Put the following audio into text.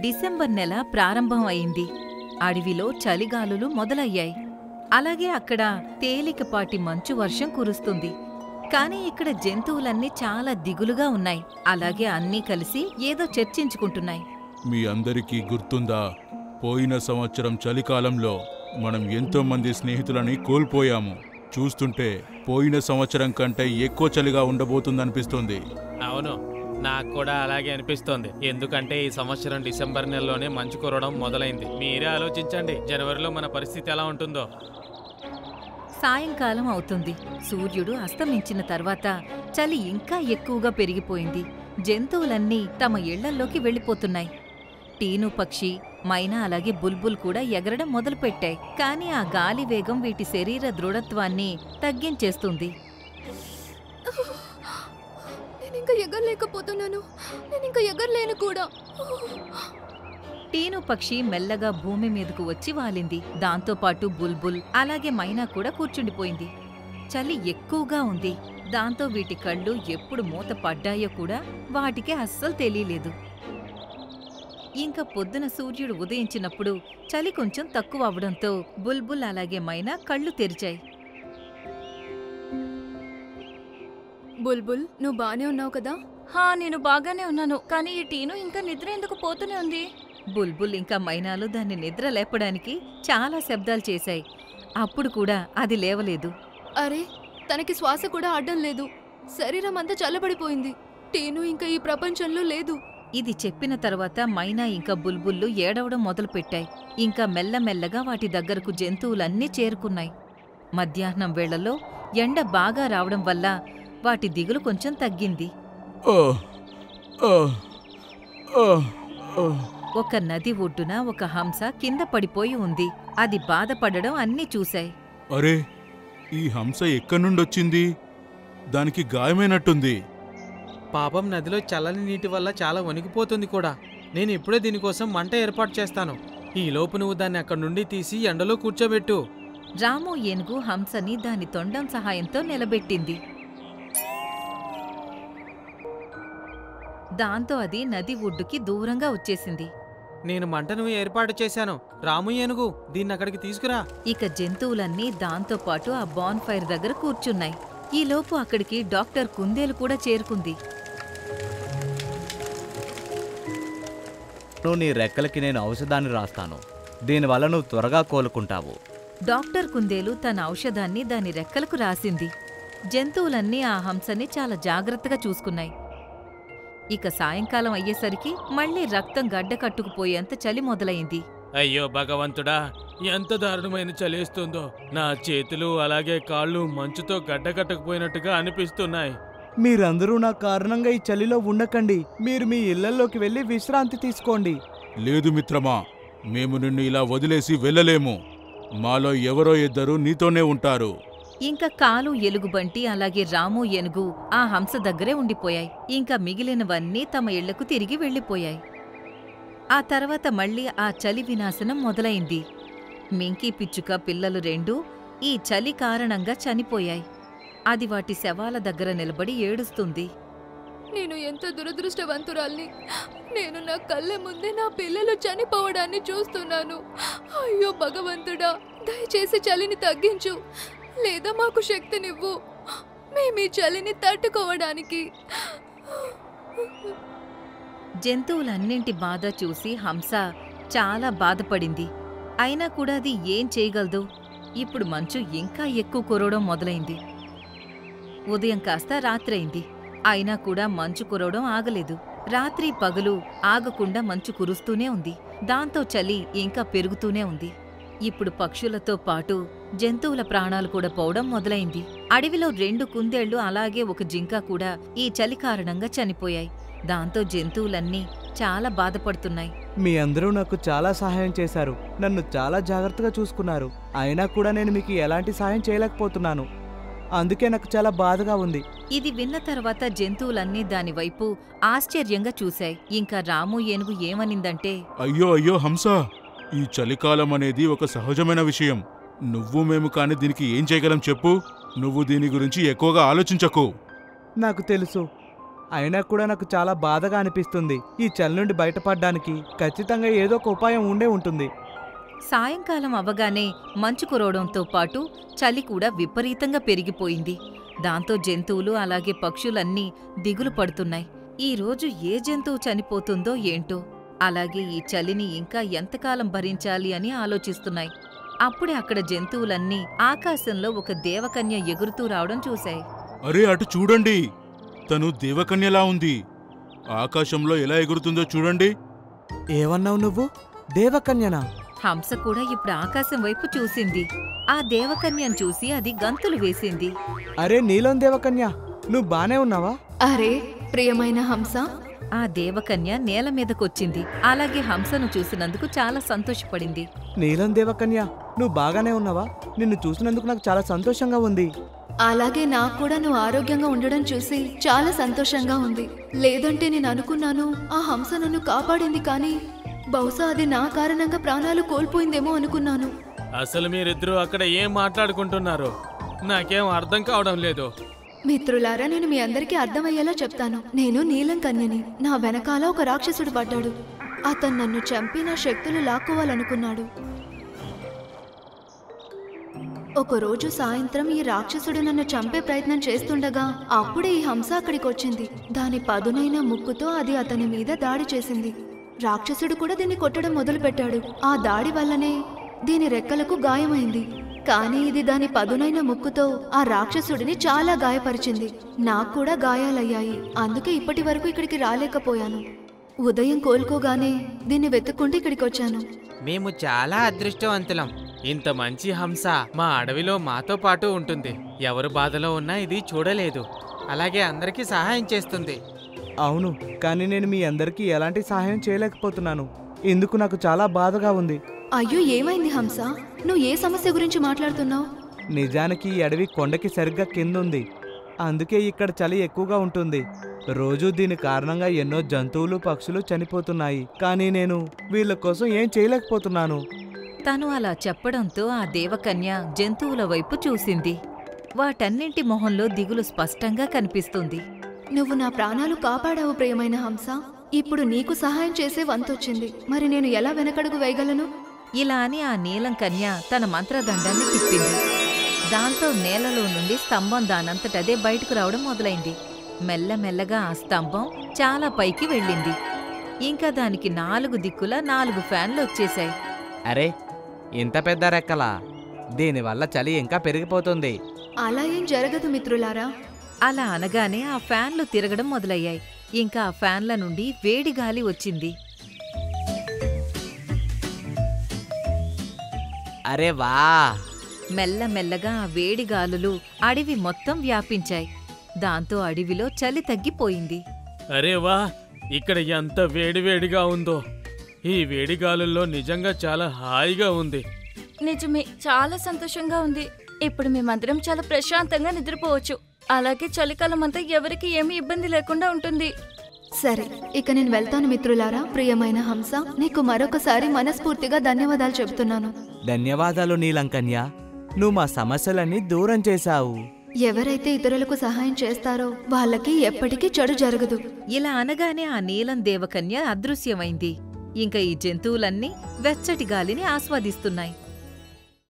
December నెల ప్రారంభం అయింది. అడవిలో చలిగాలులు మొదలయ్యాయి. అలాగే అక్కడ తేలికపాటి మంచు వర్షం కురుస్తుంది. కాని ఇక్కడ జంతువులన్నీ చాలా దిగులుగా ఉన్నాయి. అలాగే అన్నీ కలిసి ఏదో చర్చించుకుంటున్నాయి. మీ అందరికీ గుర్తుందా, పోయిన సంవత్సరం చలికాలంలో మనం ఎంతో మంది స్నేహితులని కోల్పోయాము. చూస్తుంటే పోయిన సంవత్సరం కంటే ఎక్కువ చలిగా ఉండబోతుందనిపిస్తుంది. అవును, నాకు కూడా అలాగే అనిపిస్తోంది. ఎందుకంటే ఈ సంవత్సరం డిసెంబర్ నెలలోనే మంచు కురవడం మొదలైంది. మీరే ఆలోచించండి, జనవరిలో మన పరిస్థితి ఎలా ఉంటుందో. సాయంకాలం అవుతుంది. సూర్యుడు అస్తమించిన తర్వాత చలి ఇంకా ఎక్కువగా పెరిగిపోయింది. జంతువులన్నీ తమ ఇళ్లల్లోకి వెళ్ళిపోతున్నాయి. టీను పక్షి, మైనా అలాగే బుల్బుల్ కూడా ఎగరడం మొదలుపెట్టాయి. కాని ఆ గాలి వేగం వీటి శరీర దృఢత్వాన్ని తగ్గించేస్తుంది. నేనింకా ఎగరలేకపోతున్నాను. నేనింకా ఎగరలేను కూడా. టీను పక్షి మెల్లగా భూమి మీదకు వచ్చి వాలింది. దాంతోపాటు బుల్బుల్ అలాగే మైనా కూడా కూర్చుండిపోయింది. చలి ఎక్కువగా ఉంది. దాంతో వీటి కళ్ళు ఎప్పుడు మూత పడ్డాయో కూడా వాటికి అస్సలు తెలియలేదు. ఇంకా పొద్దున సూర్యుడు ఉదయించినప్పుడు చలి కొంచెం తక్కువ అవడంతో బుల్బుల్ అలాగే మైనా కళ్ళు తెరిచాయి. బుల్బుల్, నువ్వు బానే ఉన్నావు కదా? నేను బాగానే ఉన్నాను. కానీ ఈ టీను ఇంకా నిద్ర ఎందుకు పోతూనే ఉంది? బుల్బుల్ ఇంకా మైనాలు దాన్ని నిద్ర లేపడానికి చాలా శబ్దాలు చేశాయి. అప్పుడు కూడా అది లేవలేదు. అరే, తనకి శ్వాస కూడా ఆడడం లేదు. శరీరం అంతా చల్లబడిపోయింది. టీను ఇంకా ఈ ప్రపంచంలో లేదు. ఇది చెప్పిన తర్వాత మైనా ఇంకా బుల్బుల్లు ఏడవడం మొదలుపెట్టాయి. ఇంకా మెల్లమెల్లగా వాటి దగ్గరకు జంతువులన్నీ చేరుకున్నాయి. మధ్యాహ్నం వేళలో ఎండ బాగా రావడం వల్ల వాటి దిగులు కొంచెం తగ్గింది. ఒక నది ఒడ్డున ఒక హంస కింద పడిపోయి ఉంది. అది బాధపడడం అన్నీ చూశాయి. అరే, ఈ హంస ఎక్కడి నుండొచ్చింది? దానికి గాయమైనట్టుంది. పాపం, నదిలో చల్లని నీటి వల్ల చాలా వణికిపోతుంది కూడా. నేను ఇప్పుడే దీనికోసం మంట ఏర్పాటు చేస్తాను. ఈ లోపు నువ్వు దాన్ని అక్కడి నుండి తీసి ఎండలో కూర్చోబెట్టు. రాము ఏనుగు హంసని దాని తొండం సహాయంతో నిలబెట్టింది. దాంతో అది నది ఒడ్డుకి దూరంగా వచ్చేసింది. నేను మంటను ఏర్పాటు చేశాను. రాము ఏనుగు, దీన్ని అక్కడికి తీసుకురా. ఇక జంతువులన్నీ దాంతో పాటు ఆ బాన్ ఫైర్ దగ్గర కూర్చున్నాయి. ఈలోపు అక్కడికి డాక్టర్ కుందేలు కూడా చేరుకుంది. నీ రెక్కలకి నేను ఔషధాన్ని రాస్తాను. దీనివల్ల నువ్వు త్వరగా కోలుకుంటావు. డాక్టర్ కుందేలు తన ఔషధాన్ని దాని రెక్కలకు రాసింది. జంతువులన్నీ ఆ హంసని చాలా జాగ్రత్తగా చూసుకున్నాయి. ఇక సాయంకాలం అయ్యేసరికి మళ్లీ రక్తం గడ్డ కట్టుకుపోయేంత చలి మొదలైంది. అయ్యో భగవంతుడా, ఎంత దారుణమైన చలేస్తుందో. నా చేతులు అలాగే కాళ్ళు మంచుతో గడ్డకట్టకపోయినట్టుగా అనిపిస్తున్నాయి. మీరందరూ నా కారణంగా ఈ చలిలో ఉండకండి. మీరు మీ ఇళ్లలోకి వెళ్లి విశ్రాంతి తీసుకోండి. లేదు మిత్రమా, మేము నిన్ను ఇలా వదిలేసి వెళ్ళలేము. మాలో ఎవరో ఇద్దరు నీతోనే ఉంటారు. ఇంకా కాలు ఎలుగుబంటి అలాగే రాము ఏనుగు ఆ హంస దగ్గరే ఉండిపోయాయి. ఇంకా మిగిలినవన్నీ తమ ఇళ్లకు తిరిగి వెళ్లిపోయాయి. ఆ తర్వాత మళ్లీ ఆ చలి వినాశనం మొదలైంది. మింకీ పిచ్చుక పిల్లలు రెండూ ఈ చలి కారణంగా చనిపోయాయి. అది వాటి శవాల దగ్గర నిలబడి ఏడుస్తుంది. నేను ఎంత దురదృష్టవంతురాల్ని. నేను నా కళ్ళ ముందే నా పిల్లలు చనిపోవడాన్ని చూస్తున్నాను. అయ్యో భగవంతుడా, దయచేసి చలిని తగ్గించు, లేదా మాకు శక్తినివ్వు, మేమీ చలిని తట్టుకోవడానికి. జంతువులన్నింటి బాధ చూసి హంస చాలా బాధపడింది. అయినా కూడా అది ఏం చేయగలదు? ఇప్పుడు మంచు ఇంకా ఎక్కువ కురవడం మొదలైంది. ఉదయం కాస్త రాత్రయింది. అయినా కూడా మంచు కురవడం ఆగలేదు. రాత్రి పగలు ఆగకుండా మంచు కురుస్తూనే ఉంది. దాంతో చలి ఇంకా పెరుగుతూనే ఉంది. ఇప్పుడు పక్షులతో పాటు జంతువుల ప్రాణాలు కూడా పోవడం మొదలైంది. అడవిలో 2 కుందేళ్లు అలాగే ఒక జింక కూడా ఈ చలి కారణంగా చనిపోయాయి. దాంతో జంతువులన్నీ చాలా బాధపడుతున్నాయి. మీ అందరూ నాకు చాలా సహాయం చేశారు. నన్ను చాలా జాగ్రత్తగా చూసుకున్నారు. అయినా కూడా నేను మీకు ఎలాంటి సహాయం చేయలేకపోతున్నాను. అందుకే నాకు చాలా బాధగా ఉంది. ఇది విన్న తర్వాత జంతువులన్నీ దానివైపు ఆశ్చర్యంగా చూశాయి. ఇంకా రాము ఏనుగు ఏమనిందంటే, అయ్యో అయ్యో హంస, ఈ చలికాలం అనేది ఒక సహజమైన విషయం. నువ్వు మేము కాని దీనికి ఏం చేయగలం చెప్పు. నువ్వు దీని గురించి ఎక్కువగా ఆలోచించకు. నాకు తెలుసు. అయినా కూడా నాకు చాలా బాధగా అనిపిస్తుంది. ఈ చలి నుండి బయటపడడానికి ఖచ్చితంగా ఏదో ఒక ఉపాయం ఉండే ఉంటుంది. సాయంకాలం అవ్వగానే మంచు కురవడంతో పాటు చలి కూడా విపరీతంగా పెరిగిపోయింది. దాంతో జంతువులు అలాగే పక్షులన్నీ దిగులు పడుతున్నాయి. ఈ రోజు ఏ జంతువు చనిపోతుందో ఏంటో, అలాగే ఈ చలిని ఇంకా ఎంతకాలం భరించాలి అని ఆలోచిస్తున్నాయి. అప్పుడే అక్కడ జంతువులన్నీ ఆకాశంలో ఒక దేవకన్య ఎగురుతూ రావడం చూశాయి. అరే అటు చూడండి, తను దేవకన్యలా ఉంది. ఆకాశంలో ఎలా ఎగురుతుందో చూడండి. ఏమన్నావు నువ్వు? దేవకన్యనా? హంస కూడా ఇప్పుడు ఆకాశం వైపు చూసింది. ఆ దేవకన్యను చూసి అది గంతులు వేసింది. అరే నీలం దేవకన్య, నువ్వు బానే ఉన్నావా? అరే ప్రియమైన హంస, ఆ దేవకన్య నేల మీదకొచ్చింది. అలాగే హంసను చూసినందుకు చాలా సంతోషపడింది. నీలం దేవకన్య, నువ్వు బాగానే ఉన్నావా? నిన్ను చూసినందుకు నాకు చాలా సంతోషంగా ఉంది. అలాగే నాకు కూడా నువ్వు ఆరోగ్యంగా ఉండడం చూసి చాలా సంతోషంగా ఉంది. లేదంటే నేను అనుకున్నాను ఆ హంస నన్ను కాపాడింది, కానీ బహుశా అది నా కారణంగా ప్రాణాలు కోల్పోయిందేమో అనుకున్నాను. అసలు మీరిద్దరూ అక్కడ ఏం మాట్లాడుకుంటున్నారు? నాకేం అర్థం కావడం లేదు. మిత్రులారా, నేను మీ అందరికీ అర్థమయ్యేలా చెప్తాను. నేను నీలం కన్యని. నా వెనకాల ఒక రాక్షసుడు పడ్డాడు. అతను నన్ను చంపి నా శక్తులు లాక్కోవాలనుకున్నాడు. ఒకరోజు సాయంత్రం ఈ రాక్షసుడు నన్ను చంపే ప్రయత్నం చేస్తుండగా అప్పుడే ఈ హంస అక్కడికి వచ్చింది. దాని పదునైన ముక్కుతో అది అతని మీద దాడి చేసింది. రాక్షసుడు కూడా దీన్ని కొట్టడం మొదలుపెట్టాడు. ఆ దాడి వల్లనే దీని రెక్కలకు గాయమైంది. కానీ ఇది దాని పదునైన ముక్కుతో ఆ రాక్షసుడిని చాలా గాయపరిచింది. నాకు కూడా గాయాలయ్యాయి. అందుకే ఇప్పటి వరకు ఇక్కడికి రాలేకపోయాను. ఉదయం కోలుకోగానే దీన్ని వెతుక్కుంటూ ఇక్కడికి వచ్చాను. మేము చాలా అదృష్టవంతులం. ఇంత మంచి హంస మా అడవిలో మాతో పాటు ఉంటుంది. ఎవరు బాధలో ఉన్నా ఇది చూడలేదు, అలాగే అందరికీ సహాయం చేస్తుంది. అవును, కానీ నేను మీ అందరికీ ఎలాంటి సహాయం చేయలేకపోతున్నాను. ఇందుకు నాకు చాలా బాధగా ఉంది. అయ్యో, ఏమైంది హంస? నువ్వు ఏ సమస్య గురించి మాట్లాడుతున్నావు? నిజానికి ఈ అడవి కొండకి సరిగ్గా కిందుంది. అందుకే ఇక్కడ చలి ఎక్కువగా ఉంటుంది. రోజూ దీని కారణంగా ఎన్నో జంతువులు పక్షులు చనిపోతున్నాయి. కానీ నేను వీళ్ళ కోసం ఏం చేయలేకపోతున్నాను. తను అలా చెప్పడంతో ఆ దేవకన్య జంతువుల వైపు చూసింది. వాటన్నింటి మొహంలో దిగులు స్పష్టంగా కనిపిస్తుంది. నువ్వు నా ప్రాణాలు కాపాడావు ప్రియమైన హంస. ఇప్పుడు నీకు సహాయం చేసే వంతొచ్చింది. మరి నేను ఎలా వెనకడుగు వేయగలను? ఇలా అని ఆ నీలం కన్య తన మంత్రదండాన్ని తిప్పింది. దాంతో నేలలో నుండి స్తంభం దానంతటదే బయటకు రావడం మొదలైంది. మెల్లమెల్లగా ఆ స్తంభం చాలా పైకి వెళ్ళింది. ఇంకా దానికి 4 దిక్కులా 4 ఫ్యాన్లు వచ్చేశాయి. అరే ఇంత పెద్ద రెక్కలా? దీనివల్ల చలి ఇంకా పెరిగిపోతుంది. అలా ఏం జరగదు మిత్రులారా. అలా అనగానే ఆ ఫ్యాన్లు తిరగడం మొదలయ్యాయి. ఇంకా ఆ ఫ్యాన్ల నుండి వేడి గాలి వచ్చింది. అరే వా! మెల్లమెల్లగా ఆ వేడి గాలులు అడవి మొత్తం వ్యాపించాయి. దాంతో అడవిలో చలి తగ్గిపోయింది. అరే వా! ఇక్కడ ఎంత వేడివేడిగా ఉందో. ఈ వేడిగాలుల్లో నిజంగా చాలా హాయిగా ఉంది. నిజమే, చాలా సంతోషంగా ఉంది. ఇప్పుడు మేమందరం చాలా ప్రశాంతంగా నిద్రపోవచ్చు. అలాగే చలికాలం అంతా ఎవరికి ఏమీ ఇబ్బంది లేకుండా ఉంటుంది. సరే, ఇక నేను వెళ్తాను మిత్రులారా. ప్రియమైన హంస, నీకు మరొకసారి మనస్ఫూర్తిగా ధన్యవాదాలు చెబుతున్నాను. ధన్యవాదాలు నీలంకన్య, నువ్వు మా సమస్యలన్నీ దూరం చేశావు. ఎవరైతే ఇతరులకు సహాయం చేస్తారో వాళ్ళకి ఎప్పటికీ చెడు జరగదు. ఇలా అనగానే ఆ నీలం దేవకన్య అదృశ్యమైంది. ఇంకా ఈ జంతువులన్నీ వెచ్చటి గాలిని ఆస్వాదిస్తున్నాయి.